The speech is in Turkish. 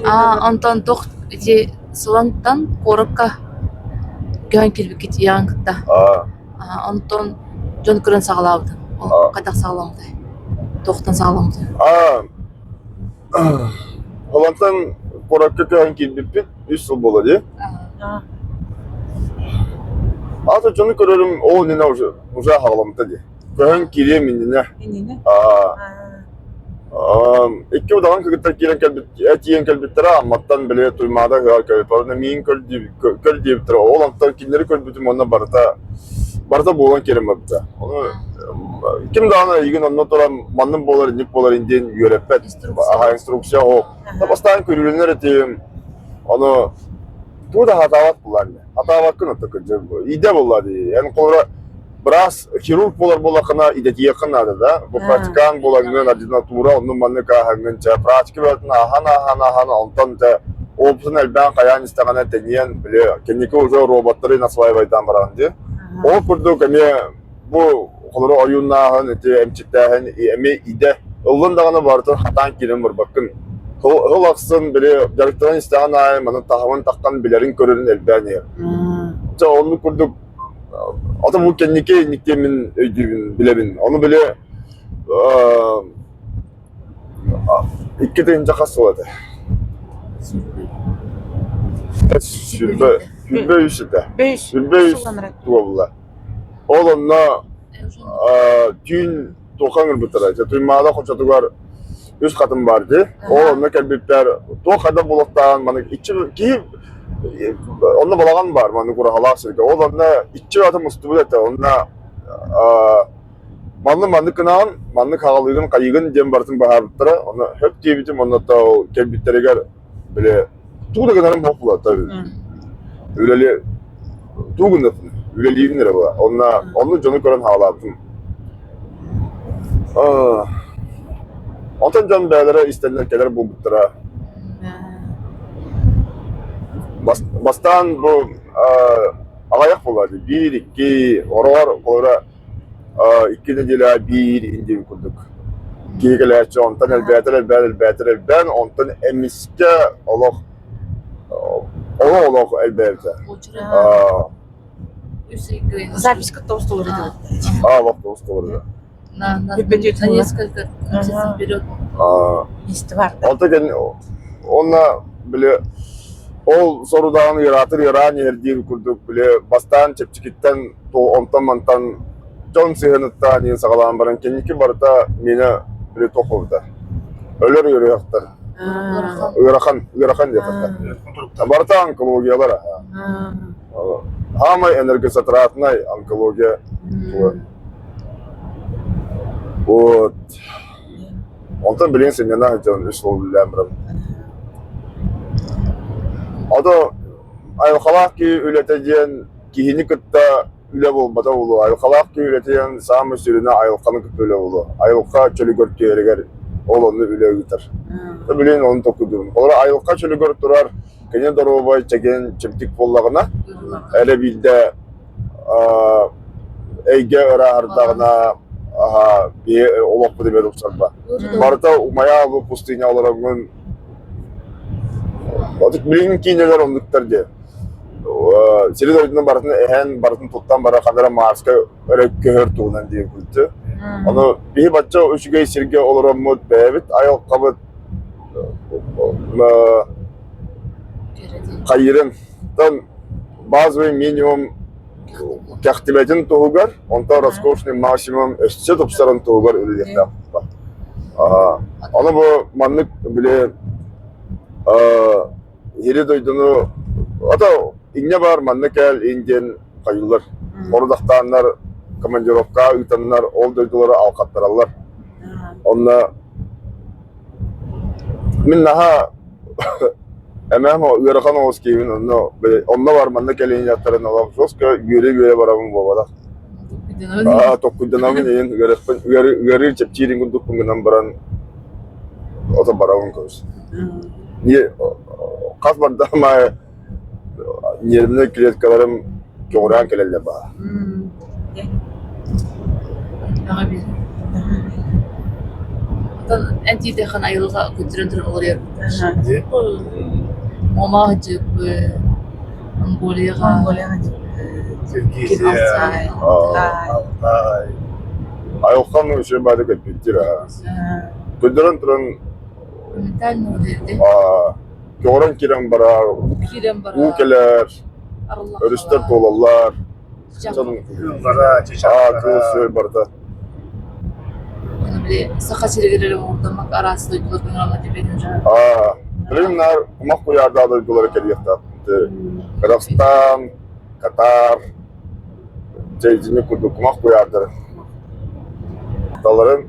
Антон тох ити сылантан коракка гөн килбик кит яңгытта. Антон жон көрөн сагалабды. Кадак сагаламды. Тохтан сагаламды. Holland'dan Korak'ta hangi bir 3 yıl boladı. Ata canı görürüm o ne uza havalamda diye. Köhen kiriye mindine. İki odadan kırıkta kiren kelbittere amattan bile tuymada hıyar kelbittere. Min köl diyiptere. Holland'da kinleri kelbitim onunla barata boğulan kerim yaptı. Kim daha iyi gün ondan sonra manın boğular, nik boğular indiğin yörepet. Instruksiya o. Tapastan körülünler etiyim. Onu bu da hatavat bular ne? Hatavat kına takıcı bu. İde bular diye. Yani kolra biraz kirurg bular kına ideti yakın adı da. Bu pratikan bularının adına tuğra onun manı kahangın ça. Pratik verin hana ondan da opsiyon elben kayan istemene deniyen bile. Kendiki ucu robotları nasıl vaydan baran diye. O kurdu kami bu kolra oyunların eti emçikten emi ide. Olun dağına vardır hatan kirim var bakın. Hıl aksın biri yarıktıran isteyen ayı bana tahavan takkan bilerin körürün elben yer. Onu kurduk. Ata bu kendiki niklemin öydüğün bilebin. Onu bile iki deyince kas oladı. Sürbe yüzüde. Sürbe yüz tuğabla. Oğlunla düğün tokanır bu tarafı. Duymada koçadılar. Üç kadın vardı. Oğlumla kelbipler. Tokada buluttan bana ki onunla balagan var bana kura halak sürüke. Oğlumla içi adım üstü etti. Onunla manlı kınan, manlı kağalığın kayıgın dem bartın baharlıklara. Onu hep diyebilirim onunla da o kelbiplere gel böyle tuğda kınarın bokla tabii. Öyleli tuğun lafını. Öyleliğin nere bu. Onunla canı kören halaktım. Ondan can beyler istenler keler bu butlara. Bastan bu ağayak bulardı. 1, 2, oraya iki nedile 1 indi kurduk. Kigelerçi ondan elbette ondan emiske Allah elbette. Запись как-то устроили. Vakti usta orada. Несколько месяцев вперед. Есть var. Onunla bile ol sorudan yaran yerdiği kurduk bile bastan çepçikitten ondan mantan John Sihan'tan yine sağlanan baran kendiki barda mine bile tokovda. Öler yürüyaklar. Uyarakan diye fakat. Barda onkologiyalar ha. Ama enerji satratına onkologiya. Вот. Ondan bilinsin ne yapacağını üslubuyla o da ayıkalak ki üreteceğin kihini kıtta üle olmadan olur. Ayıkalak ki üreteceğin sağ müsürüne ayıkanı kıtta üle olur. Ayıka çölü görtüğü yer olanı üle gider. Da bilin onu tokuduğum. Olara ayıka çölü gört durar. Kenya doğru çeken çimtik bollağına. Öyle bir de Ege öğrendağına bir olak bu demedi uçakla. Barda umaya bu pustinya olarakın Atık bilin ki neler olduklar diye. Seri doyduğunda barın tuttan bara kadar Mars'a öyle köhür tuğunan diye kurdu. Onu bir bacca üçüge sirge olarak mut beyvit ayol kabut kayırın. Bazı ve minimum Kahtibetin tuğugar, ondan raskoşni maksimum östçe topsarın tuğugar ülüyekten. Onu bu manlık bile yeri duyduğunu, o da inne var manlık el indiğin kayılır. Orudaktanlar, komandirovka ütanlar, ol duyduğları avukatlarallar. Onunla minnaha Emem o uyarakan oğuz kimin onunla var manlık elin yatlarına olan soska göre baramın babada. Tokkudan amin eyin uyarı çepçirin kunduk bundan baran o da baramın koz. Niye kas barda ama yerimde kilit kalarım çoğuran kelelle ba. Anti de kan ayılga götürüntür oluyor. Şimdi Mama hacık, Mongoliyaga, Mongolya'ya Türkiye, Altay. Altay. Ayokkan şey bari bitir ha. Ködürün turun Mental nur dedi. Gören kiren bara, Kirem bara. ukeler, Allah. örüster tolallar. Canım. Kızlara, çiçeklere. Kılısı barda. Onu bile saka çilegileri ortamak arası duygular günahına dibenince. Bilimler kumak koyarda da dolara keliyekta. Kazakhstan, Katar, Ceycini kudu kumak koyardı. Daların